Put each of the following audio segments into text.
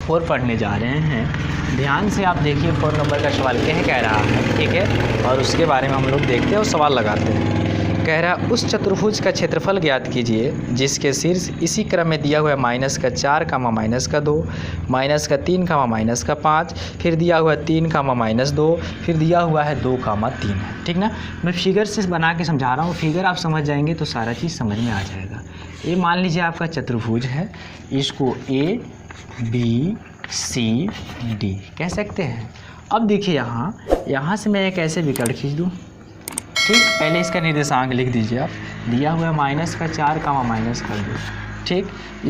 4 पढ़ने जा रहे हैं। ध्यान से आप देखिए 4 नंबर का सवाल क्या कह रहा है, ठीक है, और उसके बारे में हम लोग देखते हैं और सवाल लगाते हैं। कह रहा है उस चतुर्भुज का क्षेत्रफल ज्ञात कीजिए जिसके शीर्ष इसी क्रम में दिया हुआ है -4, -2, -3, -5, फिर दिया हुआ है 3, -2, फिर दिया हुआ है 2, 3 है, ठीक ना। मैं फिगर से बना के समझा रहा हूँ, फिगर आप समझ जाएंगे तो सारा चीज़ समझ में आ जाएगा। ये मान लीजिए आपका चतुर्भुज है, इसको ABCD कह सकते हैं। अब देखिए यहाँ से मैं एक ऐसे विकर्ण खींच दूँ, ठीक। पहले इसका निर्देशांक लिख दीजिए आप। दिया हुआ है -4, -2, ठीक।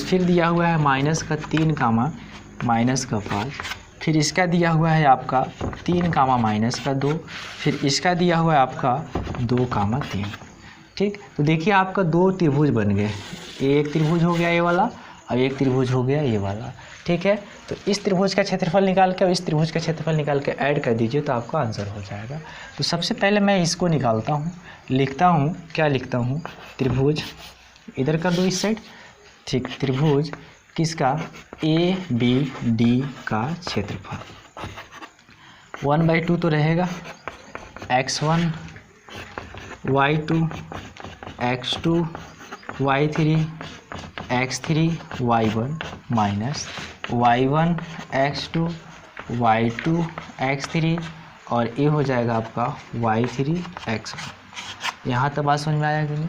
फिर दिया हुआ है -3, -5, फिर इसका दिया हुआ है आपका 3, -2, फिर इसका दिया हुआ है आपका 2, 3, ठीक। तो देखिए आपका 2 त्रिभुज बन गए। एक त्रिभुज हो गया ये वाला और एक त्रिभुज हो गया ये वाला, ठीक है। तो इस त्रिभुज का क्षेत्रफल निकाल के और इस त्रिभुज का क्षेत्रफल निकाल के ऐड कर दीजिए तो आपका आंसर हो जाएगा। तो सबसे पहले मैं इसको निकालता हूँ, लिखता हूँ, क्या लिखता हूँ, त्रिभुज इधर कर दो इस साइड, ठीक। त्रिभुज किसका, ABD का क्षेत्रफल 1/2 तो रहेगा, x1 y2 x2 y3 x3 y1 minus y1 x2 y2 x3 और ये हो जाएगा आपका y3 x1। यहाँ तक बात समझ में आया कि नहीं।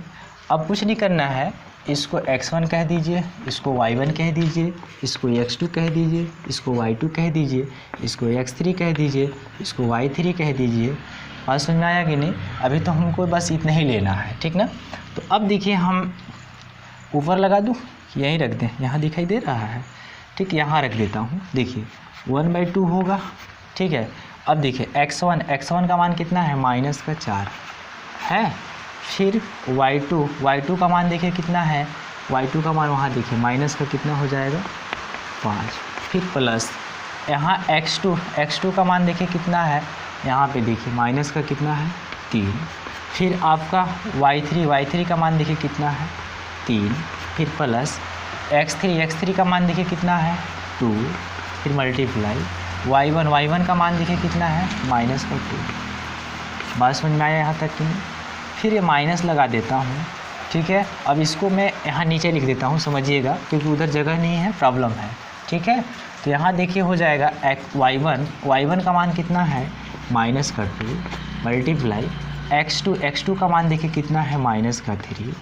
अब कुछ नहीं करना है, इसको x1 कह दीजिए, इसको y1 कह दीजिए, इसको x2 कह दीजिए, इसको y2 कह दीजिए, इसको x3 कह दीजिए, इसको y3 कह दीजिए। बात समझ में आया कि नहीं। अभी तो हमको बस इतना ही लेना है, ठीक ना। तो अब देखिए हम ऊपर लगा दूँ, यहीं रख दें, यहाँ दिखाई दे रहा है, ठीक। यहाँ रख देता हूँ, देखिए 1/2 होगा, ठीक है। अब देखिए x1 का मान कितना है, -4 है। फिर y2 का मान देखिए कितना है, y2 का मान वहाँ देखिए माइनस का कितना हो जाएगा 5, फिर प्लस यहाँ x2 का मान देखिए कितना है, यहाँ पे देखिए माइनस का कितना है 3, फिर आपका y3 का मान देखिए कितना है 3, फिर प्लस x3 का मान देखिए कितना है 2, फिर मल्टीप्लाई y1 का मान देखिए कितना है -2। बात समझ में आया यहाँ तक कि नहीं। फिर ये माइनस लगा देता हूँ, ठीक है। अब इसको मैं यहाँ नीचे लिख देता हूँ, समझिएगा, क्योंकि उधर जगह नहीं है, प्रॉब्लम है, ठीक है। तो यहाँ देखिए हो जाएगा y1 का मान कितना है -2 मल्टीप्लाई x2 का मान देखिए कितना है -3,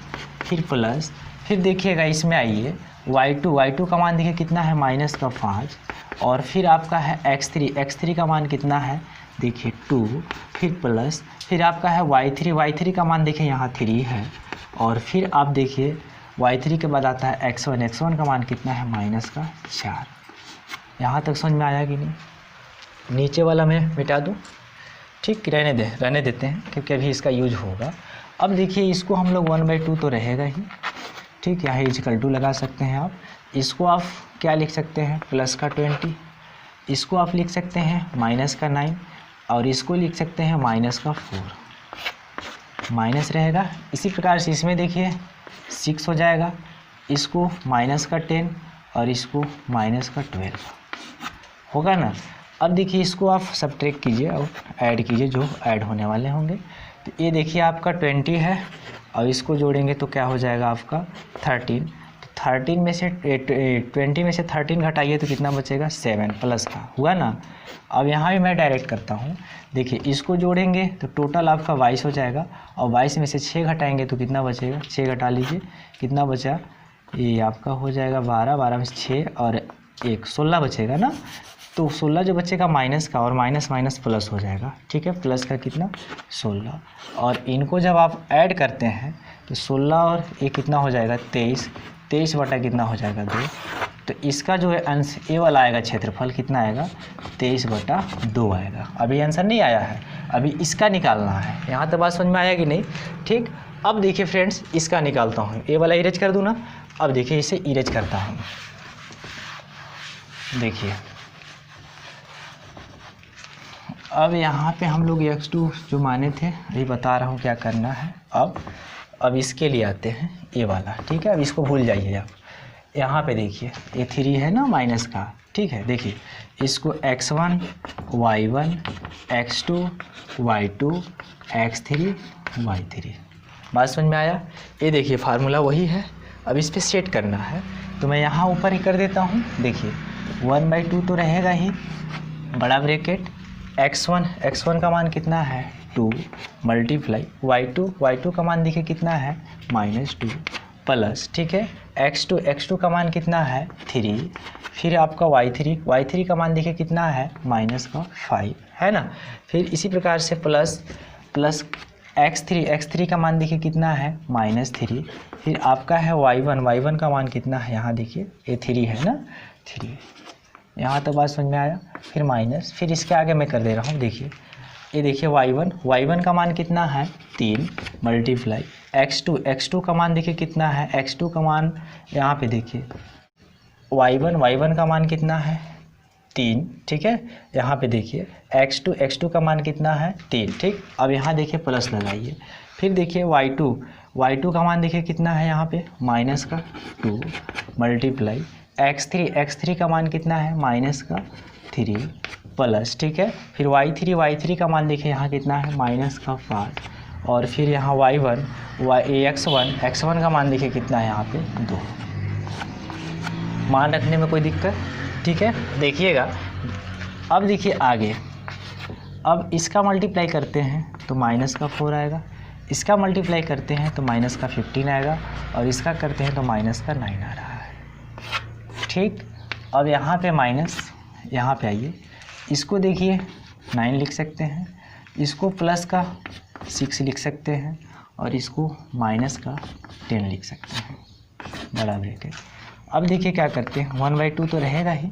फिर प्लस, फिर देखिएगा इसमें आइए y2 का मान देखिए कितना है -5, और फिर आपका है x3 का मान कितना है देखिए 2, फिर प्लस, फिर आपका है y3 का मान देखिए यहाँ 3 है, और फिर आप देखिए y3 के बाद आता है x1 का मान कितना है -4। यहाँ तक समझ में आया कि नहीं। नीचे वाला मैं मिटा दूँ, ठीक, रहने देते हैं क्योंकि अभी इसका यूज होगा। अब देखिए इसको हम लोग 1/2 तो रहेगा ही, ठीक। यहाँ = लगा सकते हैं आप। इसको आप क्या लिख सकते हैं, +20, इसको आप लिख सकते हैं -9, और इसको लिख सकते हैं -4, माइनस रहेगा। इसी प्रकार से इसमें देखिए 6 हो जाएगा, इसको -10 और इसको -12 होगा ना। अब देखिए इसको आप सब्ट्रैक्ट कीजिए और ऐड कीजिए जो ऐड होने वाले होंगे। तो ये देखिए आपका 20 है और इसको जोड़ेंगे तो क्या हो जाएगा आपका 13। तो 13 में से 20 में से 13 घटाइए तो कितना बचेगा 7 प्लस का हुआ ना। अब यहाँ भी मैं डायरेक्ट करता हूँ, देखिए इसको जोड़ेंगे तो टोटल आपका 22 हो जाएगा, और 22 में से 6 घटाएंगे तो कितना बचेगा, 6 घटा लीजिए, कितना बचा, ये आपका हो जाएगा 12 में से 6 और 1 16 बचेगा ना। तो 16 जो बचेगा माइनस का, और माइनस माइनस प्लस हो जाएगा, ठीक है। प्लस का कितना 16, और इनको जब आप ऐड करते हैं तो 16 और ये कितना हो जाएगा 23 बटा कितना हो जाएगा 2। तो इसका जो है आंसर ए वाला आएगा, क्षेत्रफल कितना आएगा 23/2 आएगा। अभी आंसर नहीं आया है, अभी इसका निकालना है। यहाँ तक बात समझ में आया कि नहीं, ठीक। अब देखिए फ्रेंड्स इसका निकालता हूँ, ए वाला इरेज कर दूँ ना। अब देखिए इसे इरेज करता हूँ, देखिए अब यहाँ पे हम लोग x2 जो माने थे अभी बता रहा हूँ क्या करना है। अब इसके लिए आते हैं ये वाला, ठीक है। अब इसको भूल जाइए आप। यहाँ पे देखिए ये 3 है ना माइनस का, ठीक है। देखिए इसको x1 y1 x2 y2 x3 y3, बात समझ में आया। ये देखिए फार्मूला वही है, अब इस पर सेट करना है तो मैं यहाँ ऊपर ही कर देता हूँ। देखिए 1/2 तो रहेगा ही, बड़ा ब्रैकेट x1 का मान कितना है 2 मल्टीप्लाई y2 का मान देखिए कितना है -2 प्लस, ठीक है, x2 का मान कितना है 3, फिर आपका y3 का मान देखिए कितना है -5 है ना। फिर इसी प्रकार से प्लस x3 का मान देखिए कितना है -3, फिर आपका है y1 का मान कितना है, यहाँ देखिए ये 3 है ना, 3, यहाँ तो बात समझ में आया। फिर माइनस, फिर इसके आगे मैं कर दे रहा हूँ। देखिए ये देखिए y1 का मान कितना है 3 मल्टीप्लाई x2 का मान देखिए कितना है, x2 का मान यहाँ पे देखिए y1 का मान कितना है 3, ठीक है, यहाँ पे देखिए x2 का मान कितना है 3, ठीक। अब यहाँ देखिए प्लस लगाइए, फिर देखिए y2 का मान देखिए कितना है यहाँ पे -2 मल्टीप्लाई x3 का मान कितना है -3 प्लस, ठीक है, फिर y3 का मान देखिए यहाँ कितना है -5, और फिर यहाँ x1 का मान देखिए कितना है यहाँ पे 2, मान रखने में कोई दिक्कत, ठीक है। देखिएगा अब देखिए आगे, अब इसका मल्टीप्लाई करते हैं तो -4 आएगा, इसका मल्टीप्लाई करते हैं तो -15 आएगा, और इसका करते हैं तो -9 आ रहा है, ठीक। अब यहाँ पे माइनस, यहाँ पे आइए, इसको देखिए 9 लिख सकते हैं, इसको प्लस का 6 लिख सकते हैं, और इसको माइनस का 10 लिख सकते हैं, बड़ा ब्रैकेट। अब देखिए क्या करते हैं, 1/2 तो रहेगा ही,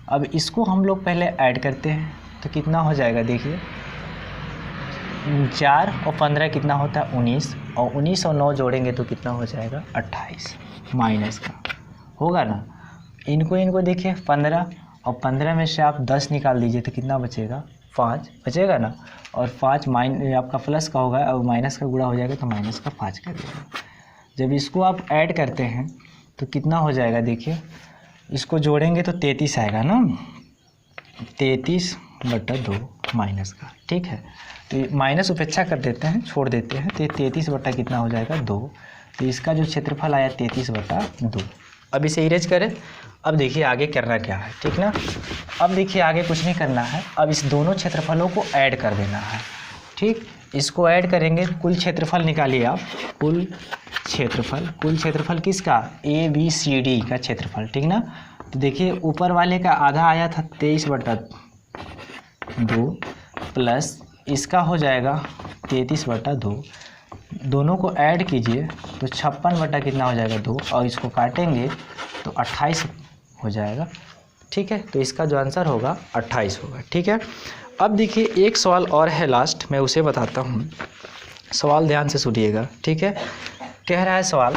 अब इसको हम लोग पहले ऐड करते हैं तो कितना हो जाएगा, देखिए 4 और 15 कितना होता है 19, और 19 और 9 जोड़ेंगे तो कितना हो जाएगा 28, माइनस का होगा ना। इनको देखिए 15 और 15 में से आप 10 निकाल दीजिए तो कितना बचेगा 5 बचेगा ना, और 5 आपका प्लस का होगा और माइनस का गुणा हो जाएगा तो माइनस का 5 कर देगा। जब इसको आप ऐड करते हैं तो कितना हो जाएगा, देखिए इसको जोड़ेंगे तो 33 आएगा ना, 33/2 माइनस का, ठीक है। तो माइनस उपेक्षा कर देते हैं, छोड़ देते हैं, तो 33 बटा कितना हो जाएगा 2, तो इसका जो क्षेत्रफल आया 33/2। अब इसे इरेज करें। अब देखिए आगे करना क्या है, ठीक ना। अब देखिए आगे कुछ नहीं करना है, अब इस दोनों क्षेत्रफलों को ऐड कर देना है, ठीक। इसको ऐड करेंगे, कुल क्षेत्रफल निकालिए आप, कुल क्षेत्रफल किसका, ABCD का क्षेत्रफल, ठीक ना। तो देखिए ऊपर वाले का आधा आया था 23/2 प्लस इसका हो जाएगा 33/2, दोनों को ऐड कीजिए तो 56 कितना हो जाएगा 2, और इसको काटेंगे तो 28 हो जाएगा, ठीक है। तो इसका जो आंसर होगा 28 होगा, ठीक है। अब देखिए एक सवाल और है लास्ट, मैं उसे बताता हूँ, सवाल ध्यान से सुनिएगा, ठीक है। कह रहा है सवाल,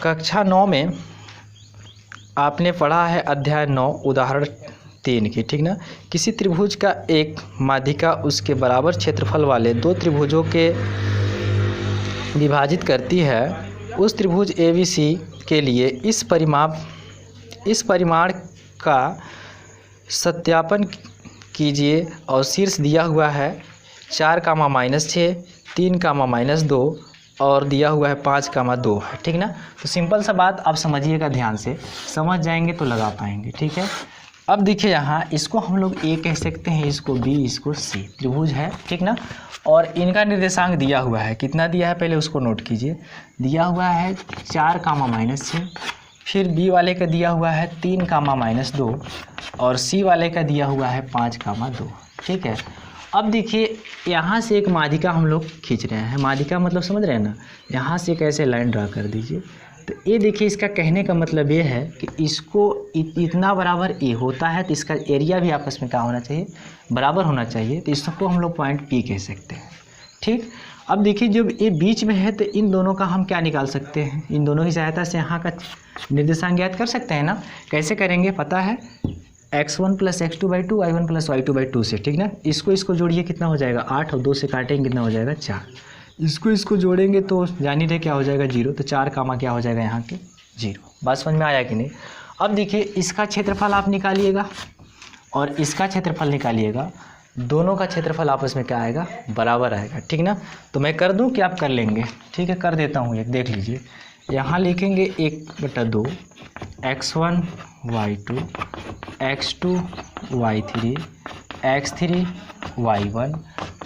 कक्षा 9 में आपने पढ़ा है अध्याय 9 उदाहरण 3 की, ठीक ना। किसी त्रिभुज का एक माध्यिका उसके बराबर क्षेत्रफल वाले 2 त्रिभुजों के विभाजित करती है। उस त्रिभुज ABC के लिए इस परिमाण का सत्यापन कीजिए, और शीर्ष दिया हुआ है 4, -6, 3, -2 और दिया हुआ है 5, 2 है, ठीक ना। तो सिंपल सा बात आप समझिएगा, ध्यान से समझ जाएंगे तो लगा पाएंगे, ठीक है। अब देखिए यहाँ इसको हम लोग A कह सकते हैं, इसको B, इसको C, त्रिभुज है, ठीक ना। और इनका निर्देशांक दिया हुआ है, कितना दिया है पहले उसको नोट कीजिए, दिया हुआ है 4, -6, फिर B वाले का दिया हुआ है 3, -2 और C वाले का दिया हुआ है 5, 2, ठीक है। अब देखिए यहाँ से एक माध्यिका हम लोग खींच रहे हैं, माध्यिका मतलब समझ रहे हैं ना, यहाँ से एक ऐसे लाइन ड्रा कर दीजिए। तो ये देखिए इसका कहने का मतलब ये है कि इसको इतना बराबर ए होता है तो इसका एरिया भी आपस में क्या होना चाहिए, बराबर होना चाहिए। तो इसको हम लोग पॉइंट पी कह सकते हैं, ठीक। अब देखिए जब ये बीच में है तो इन दोनों का हम क्या निकाल सकते हैं, इन दोनों की सहायता से यहाँ का निर्देशांक ज्ञात कर सकते हैं ना। कैसे करेंगे पता है, x1 + x2/2 y1 + y2/2 से, ठीक ना। इसको जोड़िए कितना हो जाएगा 8 और 2 से काटेंगे कितना हो जाएगा 4, इसको जोड़ेंगे तो जान ही रहे क्या हो जाएगा 0, तो 4, क्या हो जाएगा यहाँ के 0। बात समझ में आया कि नहीं? अब देखिए इसका क्षेत्रफल आप निकालिएगा और इसका क्षेत्रफल निकालिएगा, दोनों का क्षेत्रफल आपस में क्या आएगा? बराबर आएगा, ठीक ना? तो मैं कर दूं कि आप कर लेंगे? ठीक है, कर देता हूँ। एक देख लीजिए, यहाँ लिखेंगे 1/2 x1 y2 x2 y3 x3 y1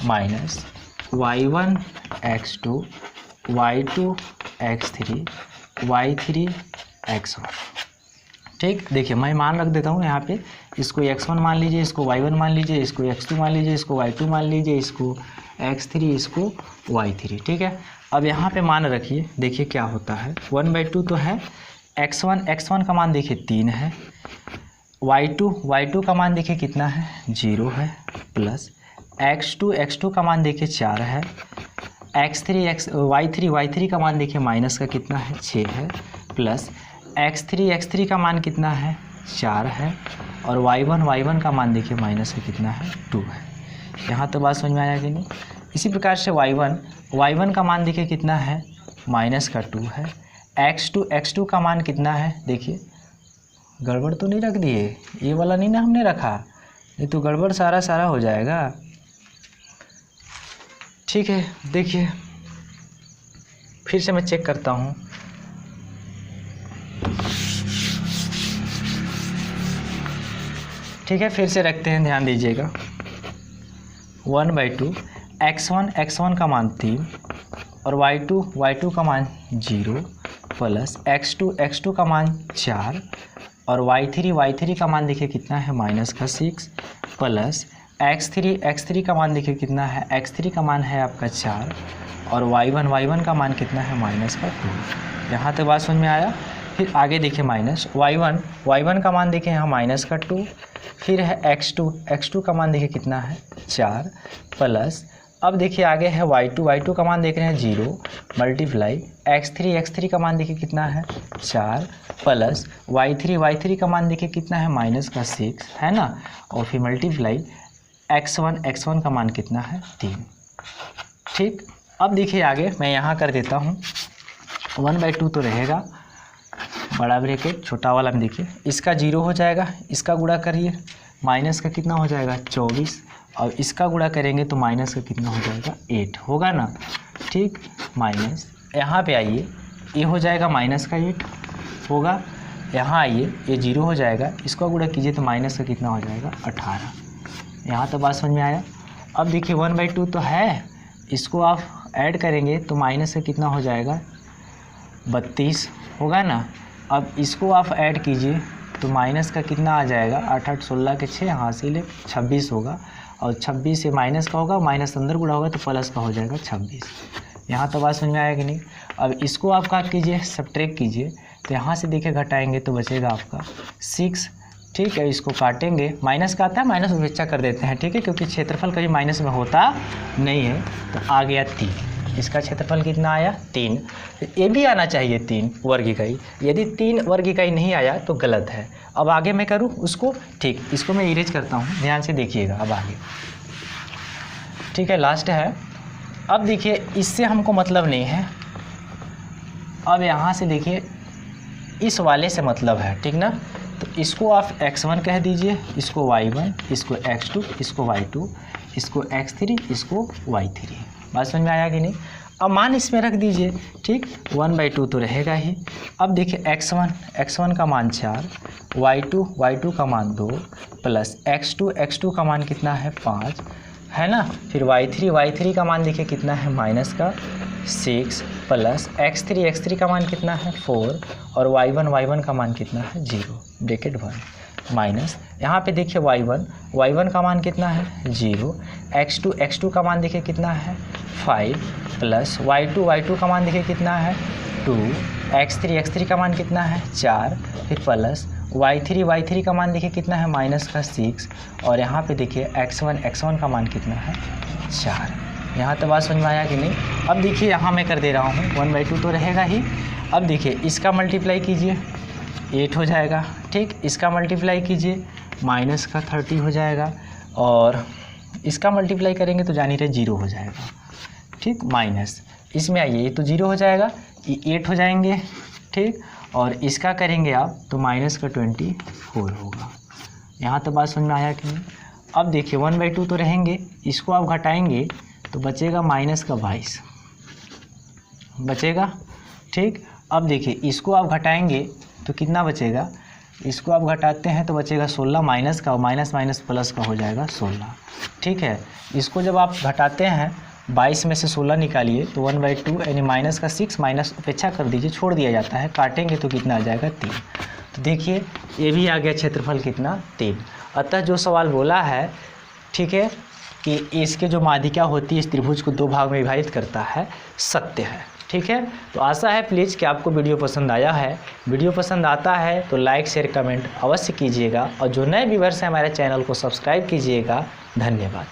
minus y1 x2 y2 x3 y3 x1। ठीक, देखिए मैं मान रख देता हूँ यहाँ पे, इसको x1 मान लीजिए, इसको y1 मान लीजिए, इसको x2 मान लीजिए, इसको y2 मान लीजिए, इसको x3, इसको y3। ठीक है, अब यहाँ पे मान रखिए, देखिए क्या होता है। 1/2 तो है, x1 का मान देखिए 3 है, y2 का मान देखिए कितना है? 0 है, प्लस x2 का मान देखिए 4 है, y3 का मान देखिए माइनस का कितना है? 6 है, प्लस x3 का मान कितना है? 4 है, और y1 का मान देखिए माइनस का कितना है? 2 है। यहाँ तो बात समझ में आया कि नहीं? इसी प्रकार से y1 का मान देखिए कितना है? माइनस का 2 है। x2 का मान कितना है? देखिए गड़बड़ तो नहीं रख दिए, ये वाला नहीं ना हमने रखा, ये तो गड़बड़ सारा हो जाएगा। ठीक है, देखिए फिर से मैं चेक करता हूँ। ठीक है, फिर से रखते हैं, ध्यान दीजिएगा। 1/2 x1 का मान 3 और y2 का मान 0 प्लस x2 का मान 4 और y3 का मान देखिए कितना है? माइनस का 6 प्लस x3 का मान देखिए कितना है? x3 का मान है आपका 4 और y1 का मान कितना है? माइनस का 2। यहाँ तक बात समझ में आया? फिर आगे देखिए माइनस y1 का मान देखिए यहाँ माइनस का 2, फिर है x2 का मान देखिए कितना है? 4 प्लस, अब देखिए आगे है y2 का मान देख रहे हैं 0 मल्टीप्लाई x3 का मान देखिए कितना है? 4 प्लस y3 का मान देखिए कितना है? माइनस का 6 है ना, और फिर मल्टीप्लाई x1 का मान कितना है? 3। ठीक, अब देखिए आगे मैं यहाँ कर देता हूँ। 1/2 तो रहेगा, बड़ा ब्रैकेट छोटा वाला में देखिए, इसका 0 हो जाएगा, इसका गुणा करिए, माइनस का कितना हो जाएगा? 24, और इसका गुणा करेंगे तो माइनस का कितना हो जाएगा? 8 होगा ना। ठीक, माइनस यहाँ पे आइए, ये हो जाएगा माइनस का 8 होगा, यहाँ आइए ये 0 हो जाएगा, इसका गुणा कीजिए तो माइनस का कितना हो जाएगा? 18। यहाँ तो बात समझ में आया? अब देखिए 1/2 तो है, इसको आप ऐड करेंगे तो माइनस का कितना हो जाएगा? 32 होगा ना। अब इसको आप ऐड कीजिए तो माइनस का कितना आ जाएगा? 8 8 16 के 6 हासिल 26 होगा, और 26 से माइनस का होगा, माइनस अंदर गुणा होगा तो प्लस का हो जाएगा 26। यहाँ तो बात समझ में आया कि नहीं? अब इसको आप क्या कीजिए? सब्ट्रैक्ट कीजिए, तो यहाँ से देखिए घटाएंगे तो बचेगा आपका 6। ठीक है, इसको काटेंगे, माइनस का आता है, माइनस उपेक्षा कर देते हैं। ठीक है, क्योंकि क्षेत्रफल कभी माइनस में होता नहीं है, तो आ गया 3। इसका क्षेत्रफल कितना आया? 3। ये भी आना चाहिए 3 वर्ग इकाई, यदि 3 वर्ग इकाई नहीं आया तो गलत है। अब आगे मैं करूँ उसको? ठीक, इसको मैं इरेज करता हूँ, ध्यान से देखिएगा। अब आगे ठीक है, लास्ट है। अब देखिए इससे हमको मतलब नहीं है, अब यहाँ से देखिए इस वाले से मतलब है, ठीक ना। तो इसको आप x1 कह दीजिए, इसको y1, इसको x2, इसको y2, इसको x3, इसको y3। बात समझ में आया कि नहीं? अब मान इसमें रख दीजिए। ठीक, 1/2 तो रहेगा ही। अब देखिए x1 का मान 4, y2 का मान 2 प्लस x2 का मान कितना है? 5 है ना। फिर y3 का मान देखिए कितना है? माइनस का 6 प्लस x3 का मान कितना है? 4 और y1 का मान कितना है? 0 ब्रैकेट 1 माइनस यहाँ पे देखिए y1 का मान कितना है? 0, x2 का मान देखिए कितना है? 5 प्लस y2 का मान देखिए कितना है? 2, x3 का मान कितना है? 4, फिर प्लस y3 का मान देखिए कितना है? माइनस का 6, और यहाँ पे देखिए x1 का मान कितना है? 4। यहाँ तो बात समझ में आया कि नहीं? अब देखिए यहाँ मैं कर दे रहा हूँ, 1/2 तो रहेगा ही। अब देखिए इसका मल्टीप्लाई कीजिए, 8 हो जाएगा। ठीक, इसका मल्टीप्लाई कीजिए, माइनस का 30 हो जाएगा, और इसका मल्टीप्लाई करेंगे तो जानी रहे 0 हो जाएगा। ठीक, माइनस इसमें आइए, ये तो 0 हो जाएगा, ये 8 हो जाएंगे। ठीक, और इसका करेंगे आप तो माइनस का 24 होगा। यहाँ तो बात समझ में आया कि नहीं। अब देखिए 1/2 तो रहेंगे, इसको आप घटाएंगे तो बचेगा माइनस का 22 बचेगा। ठीक, अब देखिए इसको आप घटाएंगे तो कितना बचेगा, इसको आप घटाते हैं तो बचेगा 16 माइनस का, और माइनस माइनस प्लस का हो जाएगा 16। ठीक है, इसको जब आप घटाते हैं 22 में से 16 निकालिए तो 1/2 यानी माइनस का 6 माइनस उपेक्षा कर दीजिए, छोड़ दिया जाता है, काटेंगे तो कितना आ जाएगा 3। तो देखिए ये भी आ गया क्षेत्रफल कितना 3। अतः जो सवाल बोला है, ठीक है, कि इसके जो माध्यिका होती है इस त्रिभुज को 2 भाग में विभाजित करता है, सत्य है। ठीक है, तो आशा है प्लीज़ कि आपको वीडियो पसंद आया है। वीडियो पसंद आता है तो लाइक शेयर कमेंट अवश्य कीजिएगा, और जो नए व्यूअर्स हैं हमारे चैनल को सब्सक्राइब कीजिएगा। धन्यवाद।